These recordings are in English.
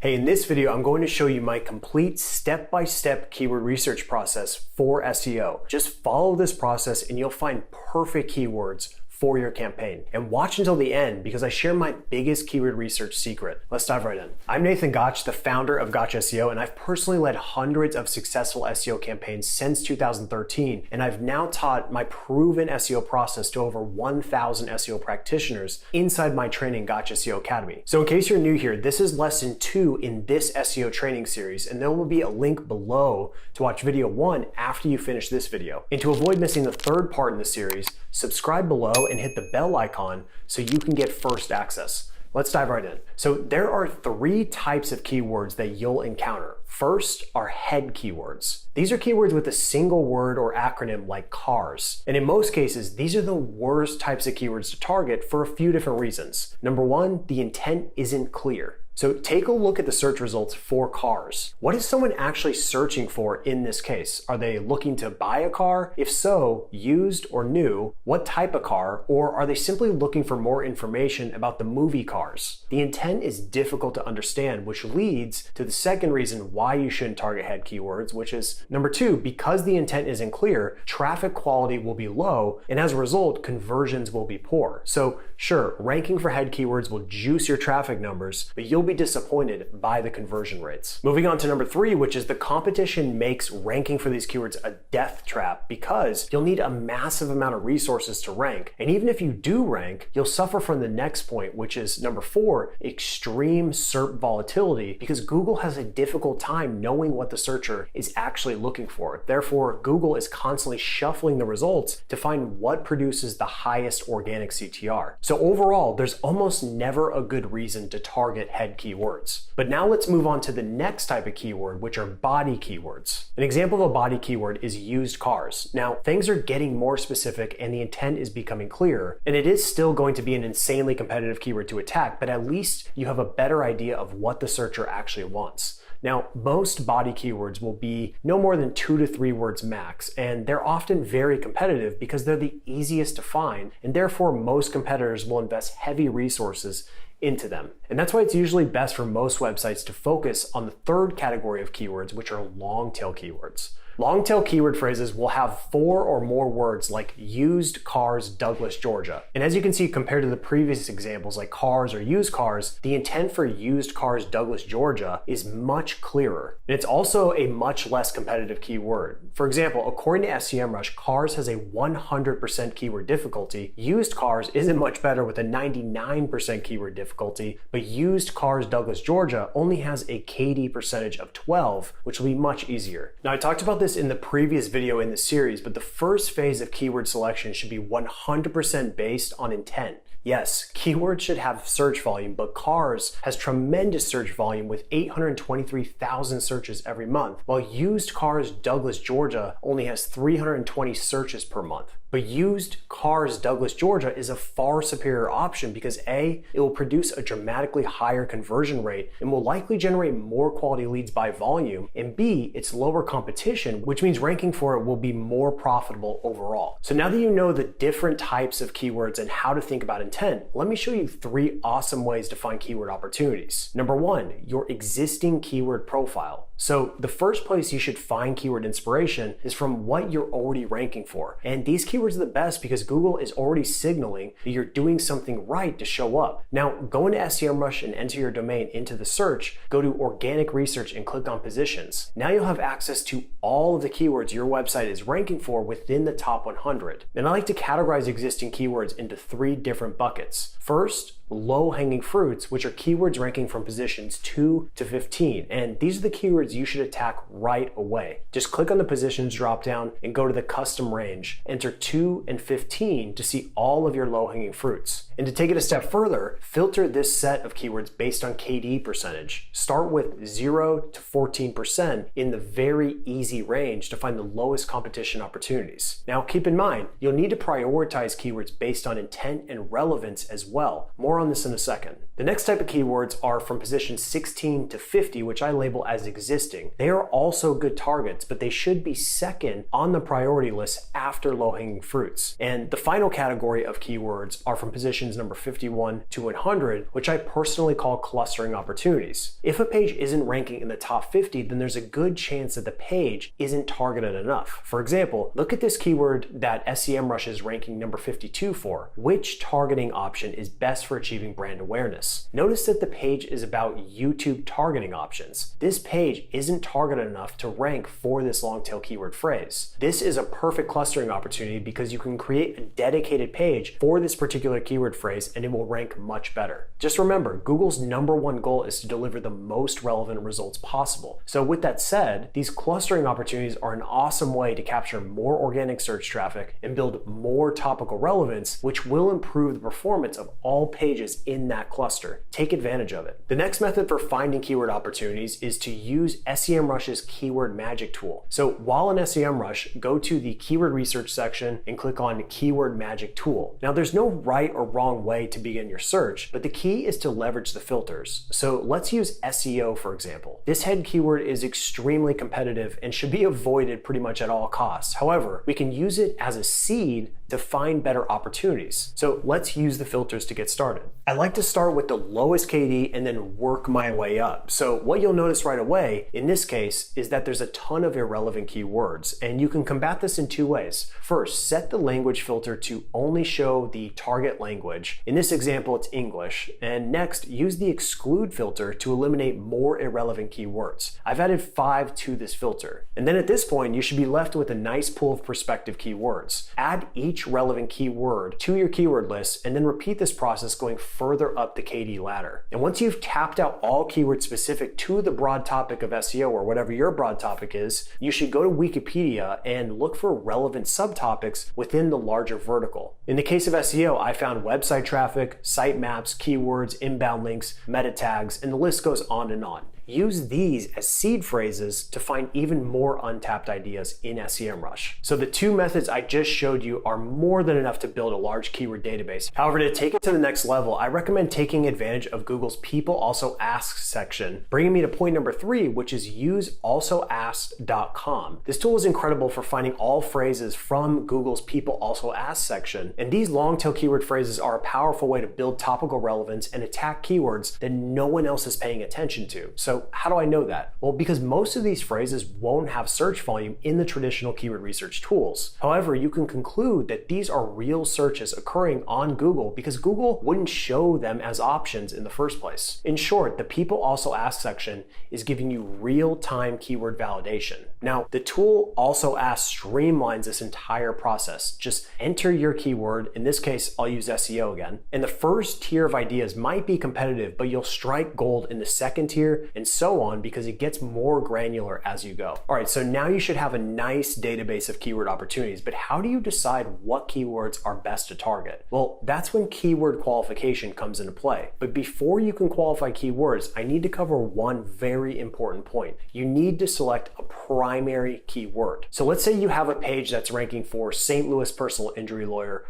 Hey, in this video, I'm going to show you my complete step-by-step keyword research process for SEO. Just follow this process and you'll find perfect keywords for your campaign. And watch until the end because I share my biggest keyword research secret. Let's dive right in. I'm Nathan Gotch, the founder of Gotch SEO, and I've personally led hundreds of successful SEO campaigns since 2013, and I've now taught my proven SEO process to over 1,000 SEO practitioners inside my training Gotch SEO Academy. So in case you're new here, this is lesson 2 in this SEO training series, and there will be a link below to watch video 1 after you finish this video. And to avoid missing the third part in the series, subscribe below and hit the bell icon so you can get first access. Let's dive right in. So there are 3 types of keywords that you'll encounter. First are head keywords. These are keywords with a single word or acronym like cars. And in most cases, these are the worst types of keywords to target for a few different reasons. Number 1, the intent isn't clear. So take a look at the search results for cars. What is someone actually searching for in this case? Are they looking to buy a car? If so, used or new? What type of car? Or are they simply looking for more information about the movie Cars? The intent is difficult to understand, which leads to the second reason why you shouldn't target head keywords, which is number 2, because the intent isn't clear, traffic quality will be low, and as a result, conversions will be poor. So sure, ranking for head keywords will juice your traffic numbers, but you'll be disappointed by the conversion rates. Moving on to number 3, which is the competition makes ranking for these keywords a death trap because you'll need a massive amount of resources to rank. And even if you do rank, you'll suffer from the next point, which is number 4, extreme SERP volatility, because Google has a difficult time knowing what the searcher is actually looking for. Therefore, Google is constantly shuffling the results to find what produces the highest organic CTR. So overall, there's almost never a good reason to target head keywords. But now let's move on to the next type of keyword, which are body keywords. An example of a body keyword is used cars. Now, things are getting more specific and the intent is becoming clearer, and it is still going to be an insanely competitive keyword to attack, but at least you have a better idea of what the searcher actually wants. Now, most body keywords will be no more than 2 to 3 words max, and they're often very competitive because they're the easiest to find, and therefore most competitors will invest heavy resources into them. And that's why it's usually best for most websites to focus on the third category of keywords, which are long tail keywords. Long tail keyword phrases will have 4 or more words like used cars, Douglas, Georgia. And as you can see, compared to the previous examples like cars or used cars, the intent for used cars, Douglas, Georgia is much clearer. And it's also a much less competitive keyword. For example, according to SEMrush, cars has a 100% keyword difficulty. Used cars isn't much better with a 99% keyword difficulty, but used cars, Douglas, Georgia only has a KD percentage of 12, which will be much easier. Now, I talked about this in the previous video in the series, but the first phase of keyword selection should be 100% based on intent. Yes, keywords should have search volume, but cars has tremendous search volume with 823,000 searches every month, while used cars Douglas, Georgia only has 320 searches per month. But used cars Douglas, Georgia is a far superior option because A, it will produce a dramatically higher conversion rate and will likely generate more quality leads by volume, and B, it's lower competition, which means ranking for it will be more profitable overall. So now that you know the different types of keywords and how to think about intent, let me show you 3 awesome ways to find keyword opportunities. Number 1, your existing keyword profile. So the first place you should find keyword inspiration is from what you're already ranking for. And these keywords are the best because Google is already signaling that you're doing something right to show up. Now, go into SEMrush and enter your domain into the search, go to organic research and click on positions. Now you'll have access to all of the keywords your website is ranking for within the top 100. And I like to categorize existing keywords into 3 different buckets. First, low-hanging fruits, which are keywords ranking from positions 2 to 15. And these are the keywords you should attack right away. Just click on the positions dropdown and go to the custom range. Enter 2 and 15 to see all of your low-hanging fruits. And to take it a step further, filter this set of keywords based on KD percentage. Start with 0 to 14% in the very easy range to find the lowest competition opportunities. Now, keep in mind, you'll need to prioritize keywords based on intent and relevance as well. More More on this in a second. The next type of keywords are from position 16 to 50, which I label as existing. They are also good targets, but they should be second on the priority list after low-hanging fruits. And the final category of keywords are from positions number 51 to 100, which I personally call clustering opportunities. If a page isn't ranking in the top 50, then there's a good chance that the page isn't targeted enough. For example, look at this keyword that SEMrush is ranking number 52 for. Which targeting option is best for achieving brand awareness? Notice that the page is about YouTube targeting options. This page isn't targeted enough to rank for this long tail keyword phrase. This is a perfect clustering opportunity because you can create a dedicated page for this particular keyword phrase and it will rank much better. Just remember, Google's #1 goal is to deliver the most relevant results possible. So with that said, these clustering opportunities are an awesome way to capture more organic search traffic and build more topical relevance, which will improve the performance of all pages in that cluster. Take advantage of it. The next method for finding keyword opportunities is to use SEMrush's keyword magic tool. So while in SEMrush, go to the keyword research section and click on keyword magic tool. Now there's no right or wrong way to begin your search, but the key is to leverage the filters. So let's use SEO for example. This head keyword is extremely competitive and should be avoided pretty much at all costs. However, we can use it as a seed to find better opportunities. So let's use the filters to get started. I like to start with the lowest KD and then work my way up. So what you'll notice right away in this case is that there's a ton of irrelevant keywords, and you can combat this in two ways. First, set the language filter to only show the target language. In this example, it's English. And next, use the exclude filter to eliminate more irrelevant keywords. I've added 5 to this filter. And then at this point, you should be left with a nice pool of prospective keywords. Add each relevant keyword to your keyword list and then repeat this process going further up the KD ladder. And once you've tapped out all keywords specific to the broad topic of SEO or whatever your broad topic is, you should go to Wikipedia and look for relevant subtopics within the larger vertical. In the case of SEO, I found website traffic, sitemaps, keywords, inbound links, meta tags, and the list goes on and on. Use these as seed phrases to find even more untapped ideas in SEMrush. So the two methods I just showed you are more than enough to build a large keyword database. However, to take it to the next level, I recommend taking advantage of Google's People Also Ask section, bringing me to point number 3, which is use alsoasked.com. This tool is incredible for finding all phrases from Google's People Also Ask section, and these long tail keyword phrases are a powerful way to build topical relevance and attack keywords that no one else is paying attention to. So how do I know that? Well, because most of these phrases won't have search volume in the traditional keyword research tools. However, you can conclude that these are real searches occurring on Google because Google wouldn't show them as options in the first place. In short, the People Also Ask section is giving you real-time keyword validation. Now, the tool Also Ask streamlines this entire process. Just enter your keyword, in this case, I'll use SEO again, and the first tier of ideas might be competitive, but you'll strike gold in the second tier and so on because it gets more granular as you go. All right, so now you should have a nice database of keyword opportunities, but how do you decide what keywords are best to target? Well, that's when keyword qualification comes into play. But before you can qualify keywords, I need to cover one very important point. You need to select a primary keyword. So let's say you have a page that's ranking for St. Louis personal injury lawyer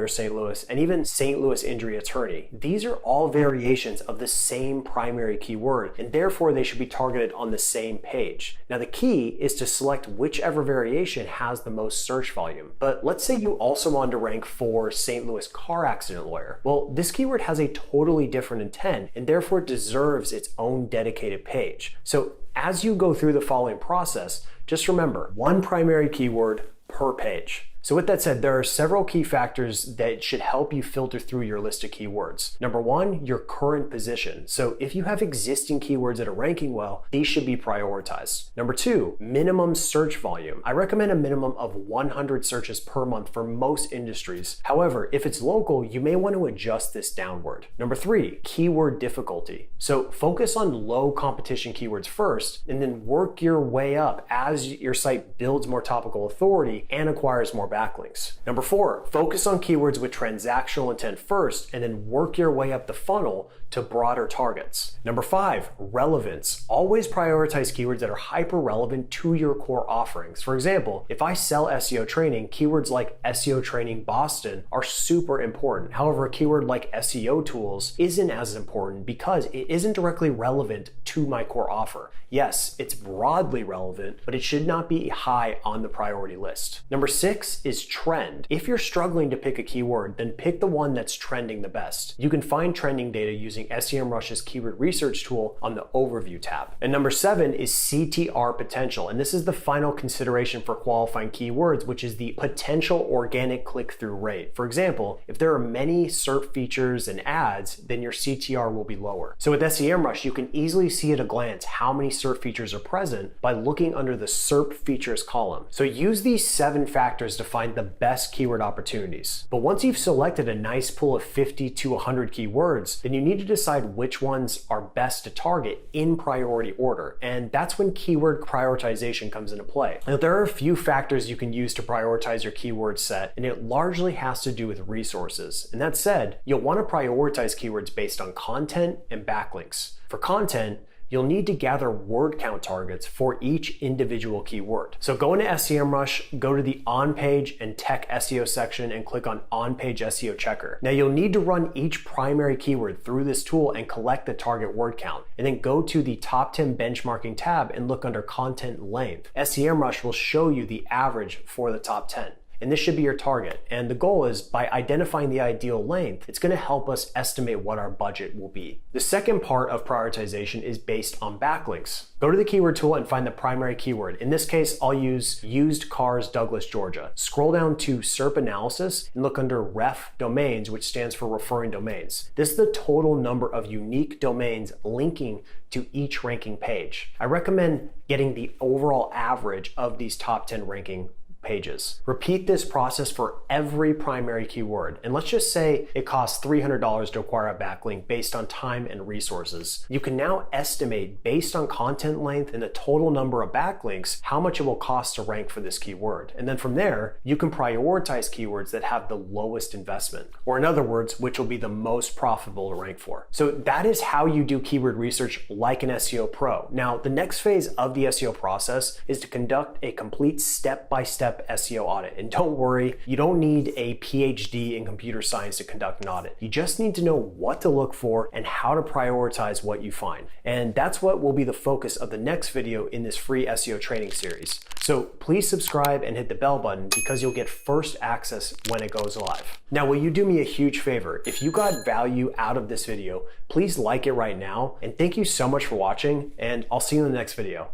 St. Louis, and even St. Louis injury attorney. These are all variations of the same primary keyword, and therefore they should be targeted on the same page. Now the key is to select whichever variation has the most search volume. But let's say you also want to rank for St. Louis car accident lawyer. Well, this keyword has a totally different intent and therefore deserves its own dedicated page. So as you go through the following process, just remember, one primary keyword per page. So with that said, there are several key factors that should help you filter through your list of keywords. Number one, your current position. So if you have existing keywords that are ranking well, these should be prioritized. Number two, minimum search volume. I recommend a minimum of 100 searches per month for most industries. However, if it's local, you may want to adjust this downward. Number three, keyword difficulty. So focus on low competition keywords first, and then work your way up as your site builds more topical authority and acquires more backlinks. Number four, focus on keywords with transactional intent first, and then work your way up the funnel to broader targets. Number 5, relevance. Always prioritize keywords that are hyper relevant to your core offerings. For example, if I sell SEO training, keywords like SEO training Boston are super important. However, a keyword like SEO tools isn't as important because it isn't directly relevant to my core offer. Yes, it's broadly relevant, but it should not be high on the priority list. Number 6 is trend. If you're struggling to pick a keyword, then pick the one that's trending the best. You can find trending data using SEMrush's keyword research tool on the overview tab. And number 7 is CTR potential. And this is the final consideration for qualifying keywords, which is the potential organic click-through rate. For example, if there are many SERP features and ads, then your CTR will be lower. So with SEMrush, you can easily see at a glance how many SERP features are present by looking under the SERP features column. So use these 7 factors to find the best keyword opportunities. But once you've selected a nice pool of 50 to 100 keywords, then you need to decide which ones are best to target in priority order. And that's when keyword prioritization comes into play. Now, there are a few factors you can use to prioritize your keyword set, and it largely has to do with resources. And that said, you'll want to prioritize keywords based on content and backlinks. For content, you'll need to gather word count targets for each individual keyword. So go into SEMrush, go to the on-page and tech SEO section and click on on-page SEO checker. Now you'll need to run each primary keyword through this tool and collect the target word count. And then go to the top 10 benchmarking tab and look under content length. SEMrush will show you the average for the top 10. And this should be your target. And the goal is, by identifying the ideal length, it's going to help us estimate what our budget will be. The second part of prioritization is based on backlinks. Go to the keyword tool and find the primary keyword. In this case, I'll use used cars Douglas, Georgia. Scroll down to SERP analysis and look under ref domains, which stands for referring domains. This is the total number of unique domains linking to each ranking page. I recommend getting the overall average of these top 10 ranking pages. Repeat this process for every primary keyword. And let's just say it costs $300 to acquire a backlink based on time and resources. You can now estimate, based on content length and the total number of backlinks, how much it will cost to rank for this keyword. And then from there, you can prioritize keywords that have the lowest investment, or in other words, which will be the most profitable to rank for. So that is how you do keyword research like an SEO pro. Now, the next phase of the SEO process is to conduct a complete step-by-step SEO audit. And don't worry, you don't need a PhD in computer science to conduct an audit. You just need to know what to look for and how to prioritize what you find. And that's what will be the focus of the next video in this free SEO training series. So please subscribe and hit the bell button because you'll get first access when it goes live. Now, will you do me a huge favor? If you got value out of this video, please like it right now. And thank you so much for watching, and I'll see you in the next video.